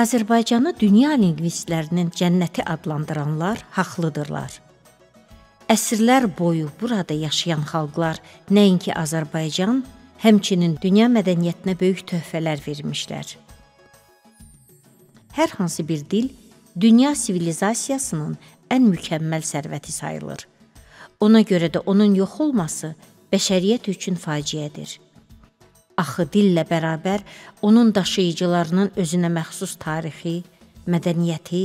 Azərbaycanı dünya lingvistlərinin cənnəti adlandıranlar haqlıdırlar. Əsrlər boyu burada yaşayan xalqlar nəinki Azərbaycan, həmçinin dünya mədəniyyətinə böyük töhfələr vermişlər. Hər hansı bir dil dünya sivilizasiyasının ən mükəmməl sərvəti sayılır. Ona görə də onun yox olması bəşəriyyət üçün faciədir. Axı dillə bərabər onun daşıyıcılarının özünə məxsus tarixi, mədəniyyəti,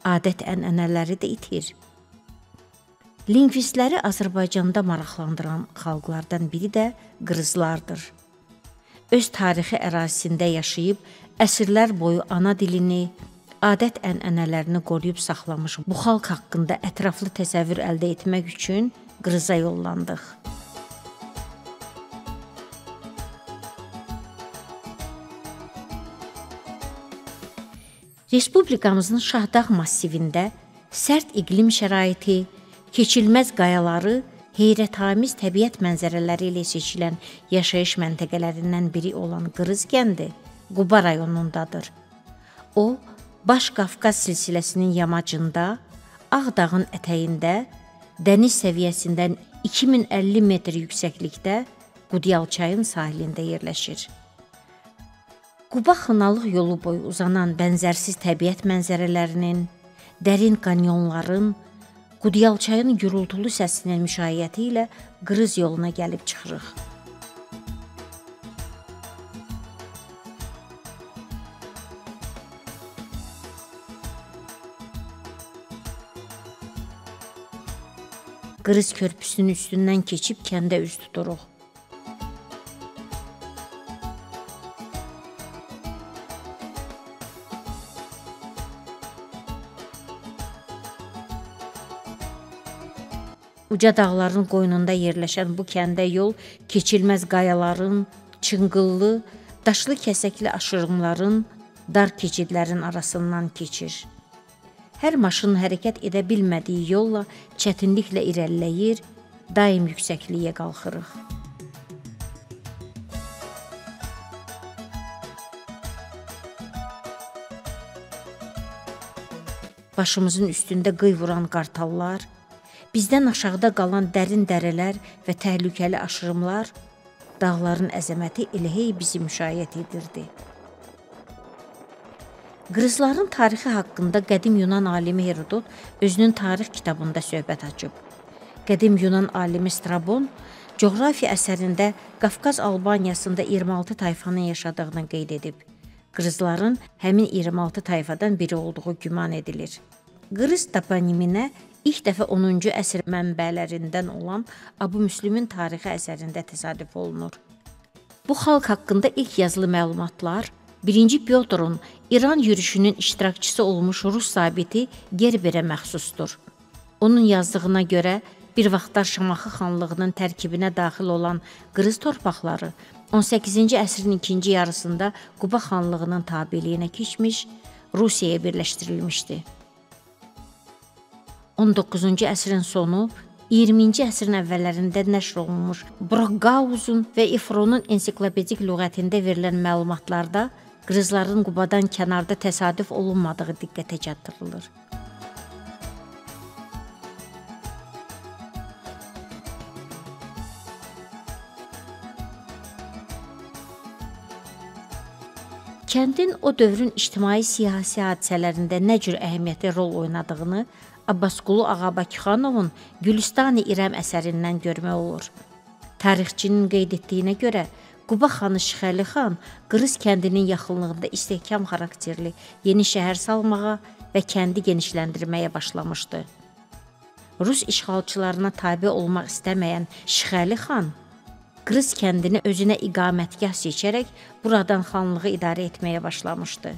adət-ənənələri də itir. Lingvistləri Azərbaycanda maraqlandıran xalqlardan biri də qırızlardır. Öz tarixi ərazisində yaşayıb, əsrlər boyu ana dilini, adət-ənənələrini qoruyub saxlamış bu xalq haqqında ətraflı təsəvvür əldə etmək üçün qırıza yollandıq. Respublikamızın Şahdağ massivində sərt iqlim şəraiti, keçilməz qayaları, heyrətamiz təbiət mənzərələri ilə seçilən yaşayış məntəqələrindən biri olan Qırız kəndi Quba rayonundadır. O, Baş Qafqaz silsiləsinin yamacında, Ağdağın ətəyində, dəniz səviyyəsindən 2050 metr yüksəklikdə Qudyal çayın sahilində yerləşir. Quba Xınalıq yolu boyu uzanan bənzərsiz təbiət mənzərələrinin, dərin kanyonların, Qudyal çayın gürültülü səsinin müşayiəti ilə Qırız yoluna gəlib çıxırıq. Qırız körpüsünün üstündən keçib kəndə üz tuturuq. Uca dağların qoynunda yerləşən bu kəndə yol keçilməz qayaların, çınqıllı, daşlı kəsəkli aşırımların, dar keçidlərin arasından keçir. Hər maşın hərəkət edə bilmədiyi yolla çətinliklə irəliləyir, daim yüksəkliyə qalxırıq. Başımızın üstündə qıy vuran qartallar, bizdən aşağıda qalan dərin dərələr və təhlükəli aşırımlar, dağların əzəməti elə hey bizi müşayiət edirdi. Qırızların tarixi haqqında qədim Yunan alimi Herodot özünün tarix kitabında söhbət açıb. Qədim Yunan alimi Strabon coğrafiya əsərində Qafqaz Albaniyasında 26 tayfanın yaşadığını qeyd edib. Qırızların həmin 26 tayfadan biri olduğu güman edilir. Qırız toponiminə İlk dəfə 10-cu əsr mənbələrindən olan Abu Müslimin tarixi əsərində təsadüf olunur. Bu xalq haqqında ilk yazılı məlumatlar 1. Pyotrun İran yürüşünün iştirakçısı olmuş Rus zabiti Gerberə məxsusdur. Onun yazdığına görə bir vaxtlar Şamaxı xanlığının tərkibinə daxil olan Qırız torpaqları 18-ci əsrin ikinci yarısında Quba xanlığının tabeliyinə keçmiş, Rusiyaya birləşdirilmişdi. 19-cu əsrin sonu, 20-ci əsrin əvvəllərində nəşr olunmuş Brockhaus'un və İfronun ensiklopedik lüğətində verilən məlumatlarda Qırızların Qubadan kənarda təsadüf olunmadığı diqqətə çatdırılır. Kəndin o dövrün ictimai-siyasi hadisələrində nə cür əhəmiyyətli rol oynadığını Abbasqulu Ağa Bakıxanovun Gülüstan-ı İrəm əsərindən görmək olur. Tarixçinin qeyd etdiyinə görə, Quba xanı Şıxəli xan Qırız kəndinin yaxınlığında istehkam xarakterli yeni şəhər salmağa və kəndi genişləndirməyə başlamışdı. Rus işğalçılarına tabe olmaq istəməyən Şıxəli xan, Qırız kəndini özünə iqamətgah seçərək buradan xanlığı idarə etməyə başlamışdı.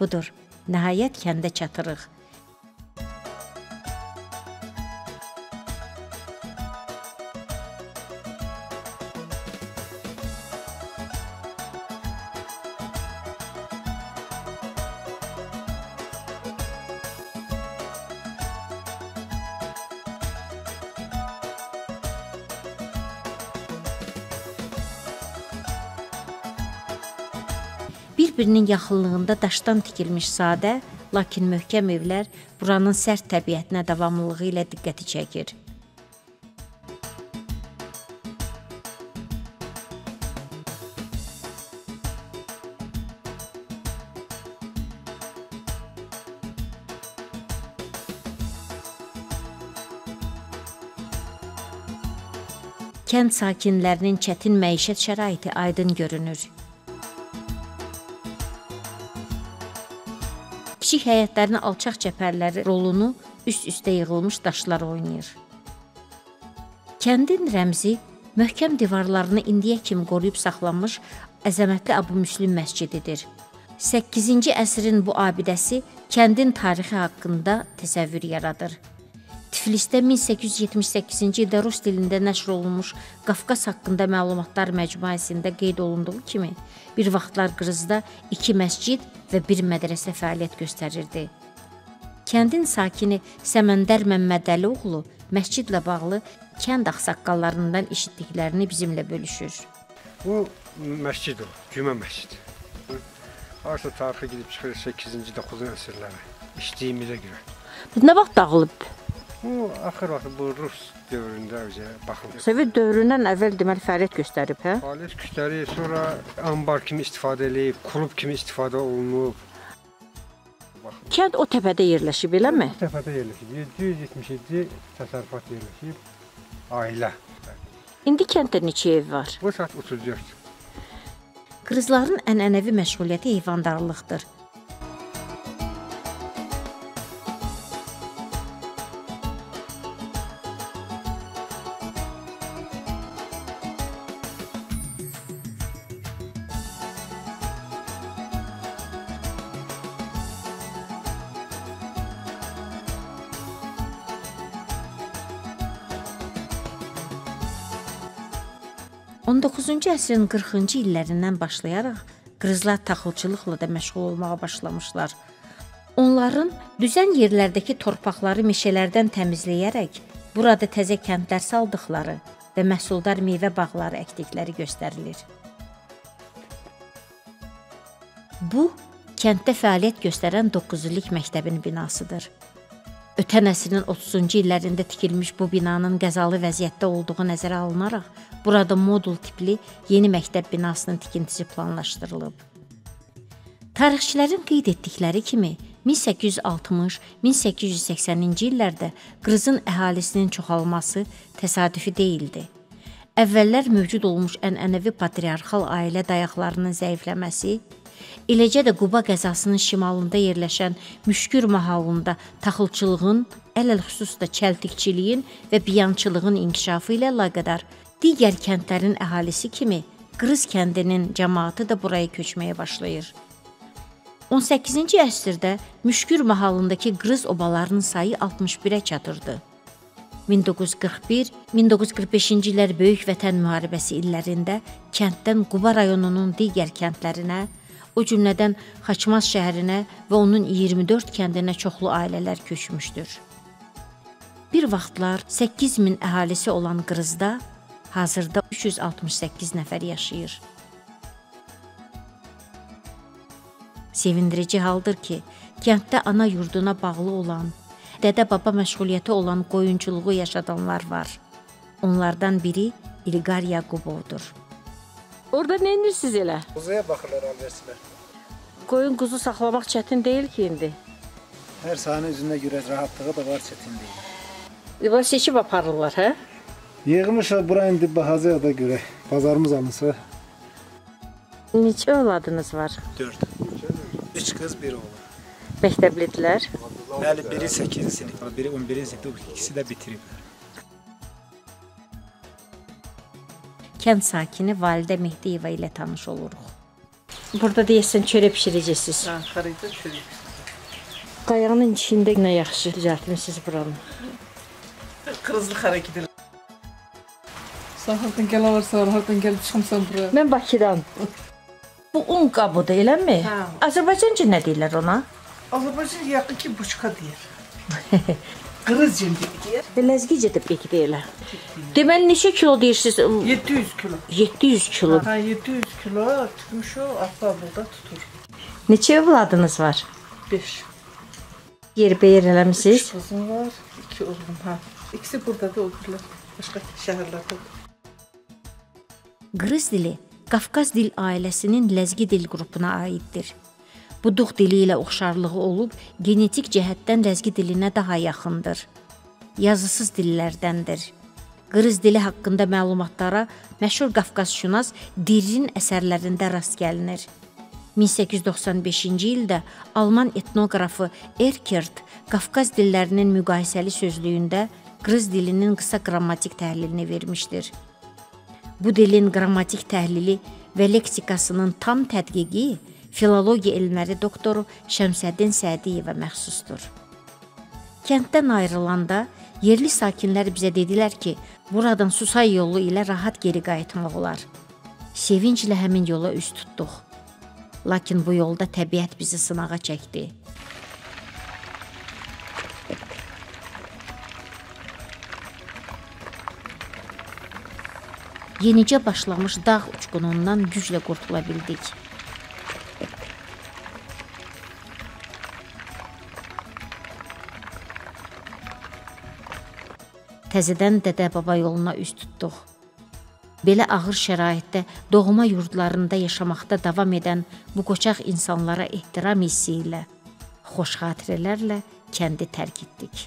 Budur, nəhayət kəndə çatırıq. Bir-birinin yaxınlığında daşdan tikilmiş sadə, lakin möhkəm evlər buranın sərt təbiətinə davamlılığı ilə diqqəti çəkir. Kənd sakinlərinin çətin məişət şəraiti aydın görünür. Kiçik həyətlərin alçaq cəpərləri rolunu üst-üstə yığılmış daşlar oynayır. Kəndin rəmzi möhkəm divarlarını indiyə kimi qoruyub saxlanmış əzəmətli Abu Müslim məscididir. 8-ci əsrin bu abidəsi kəndin tarixi haqqında təsəvvür yaradır. Tiflisdə 1878-ci ildə rus dilində nəşr olunmuş Qafqaz haqqında məlumatlar məcmuəsində qeyd olunduğu kimi, bir vaxtlar Qrızda 2 məscid və 1 mədrəsə fəaliyyət göstərirdi. Kəndin sakini Səməndər Məmmədəlioğlu məscidlə bağlı kənd ağsaqqallarından eşitdiklərini bizimlə bölüşür. Bu məscid o, Cümə məscidi. Arsa tarixi gedib çıxır 8-ci, 9-cu əsrlərə, işliyimizə görə. Nə vaxt dağılıb? Bu, axır vaxt bu Rus dövründə baxılır. Sovet dövründən əvvəl deməli fəaliyyət göstərib, hə? Fəaliyyət göstərir, sonra ambar kimi istifadə edilib, klub kimi istifadə olunub. Kənd o təpədə yerləşib, eləmi? O təpədə yerləşib, 777 təsərrüfat yerləşib, ailə. İndi kənddə neçə ev var? Bu saat 34. Qrızların ənənəvi məşğuliyyəti heyvandarlıqdır. On 19-cu əsrin 40-cı illərindən başlayaraq qrızlar taxılçılıqla da məşğul olmağa başlamışlar. Onların düzən yerlərdəki torpaqları meşələrdən təmizləyərək burada təzə kəndlər saldıqları və məhsuldar meyvə bağları əkdikləri göstərilir. Bu, kənddə fəaliyyət göstərən 9 illik məktəbin binasıdır. Ötən əsrin 30-cu illərində tikilmiş bu binanın qəzalı vəziyyətdə olduğu nəzərə alınaraq, burada modul tipli yeni məktəb binasının tikintisi planlaşdırılıb. Tarixçilərin qeyd etdikləri kimi, 1860-1880-ci illərdə Qrızın əhalisinin çoxalması təsadüfi deyildi. Əvvəllər mövcud olmuş ənənəvi patriarxal ailə dayaqlarının zəifləməsi, eləcə də Quba qəzasının şimalında yerləşən Müşkür mahalında taxılçılığın, ələlxüsusda çəltikçiliyin və biyançılığın inkişafı ilə əlaqədar digər kəndlərin əhalisi kimi Qrız kəndinin cəmaatı da buraya köçməyə başlayır. 18-ci əsrdə Müşkür mahalındakı Qrız obalarının sayı 61-ə çatırdı. 1941-1945-ci illər Böyük Vətən müharibəsi illərində kənddən Quba rayonunun digər kəndlərinə, o cümlədən Xaçmaz şəhərinə və onun 24 kəndinə çoxlu ailələr köçmüşdür. Bir vaxtlar 8000 əhalisi olan Qrızda hazırda 368 nəfər yaşayır. Sevindirici haldır ki, kənddə ana yurduna bağlı olan, dədə-baba məşğuliyyəti olan qoyunçuluğu yaşadanlar var. Onlardan biri İlqar Yaqubovdur. Orada nə edirsiniz elə? Quzuya baxırlar alversinə. Qoyun quzu saxlamaq çətin deyil ki indi. Hər sahanın üzündə görə rahatlığı da var, çətin deyil. Bunlar seçib aparırlar, hə? Yığmışlar bura indi bahazıya da görə. Bazarımız alınsa. Neçə övladınız var? 4. 3 qız, 1 oğlan. Məktəblidilər? Bəli, biri 8-ci sinif, biri 11-ci sinif, ikisi də bitirib. Kənd sakini Validə Mehdiyeva ilə tanış oluruq. Burada deyəsən çörək bişirəcəksiniz. Hə, xaricdə çörək. Qayanın içində nə yaxşı düzəltmisiniz buranı. Qırızlıq hərəkət edir. Sən hardan gələrsən, hardan gəlib çıxmısan bura? Mən Bakıdan. Bu un qabıdır, eləmi? Hə. Azərbaycanca nə deyirlər ona? Azərbaycan yaqın ki, buçka deyir. Qırız cimdik deyir. Ləzgicə də bek deyirlər. Deməli neçə kilo deyirsiniz? 700 kilo. 700 kilo. Ha 700 kilo tutmuş o atla burada tutur. Neçə övladınız var? 5. Yerbəyer eləmisiniz? Kızım var, 2 oğlum ha. İkisi burada da oturlar. Başqa şəhərlərdə. Qırız dili Qafqaz dil ailəsinin ləzgi dil qrupuna aiddir. Buduq dili ilə oxşarlığı olub, genetik cəhətdən ləzgi dilinə daha yaxındır. Yazısız dillərdəndir. Qırız dili haqqında məlumatlara məşhur Qafqazşünas Dirrin əsərlərində rast gəlinir. 1895-ci ildə Alman etnoqrafı Erkert Qafqaz dillərinin müqayisəli sözlüyündə qırız dilinin qısa qrammatik təhlilini vermişdir. Bu dilin qrammatik təhlili və leksikasının tam tədqiqi filologiya elmləri doktoru Şəmsəddin Sədiyevə məxsusdur. Kənddən ayrılanda yerli sakinlər bizə dedilər ki, buradan Susay yolu ilə rahat geri qayıtmaq olar. Sevinclə həmin yola üz tutduq. Lakin bu yolda təbiət bizi sınağa çəkdi. Yenicə başlamış dağ uçqunundan güclə qurtula bildik. Təzədən dədə-baba yoluna üz tutduq. Belə ağır şəraitdə doğma yurdlarında yaşamaqda davam edən bu qoçaq insanlara ehtiram hissi ilə, xoş xatirələrlə kəndi tərk etdik.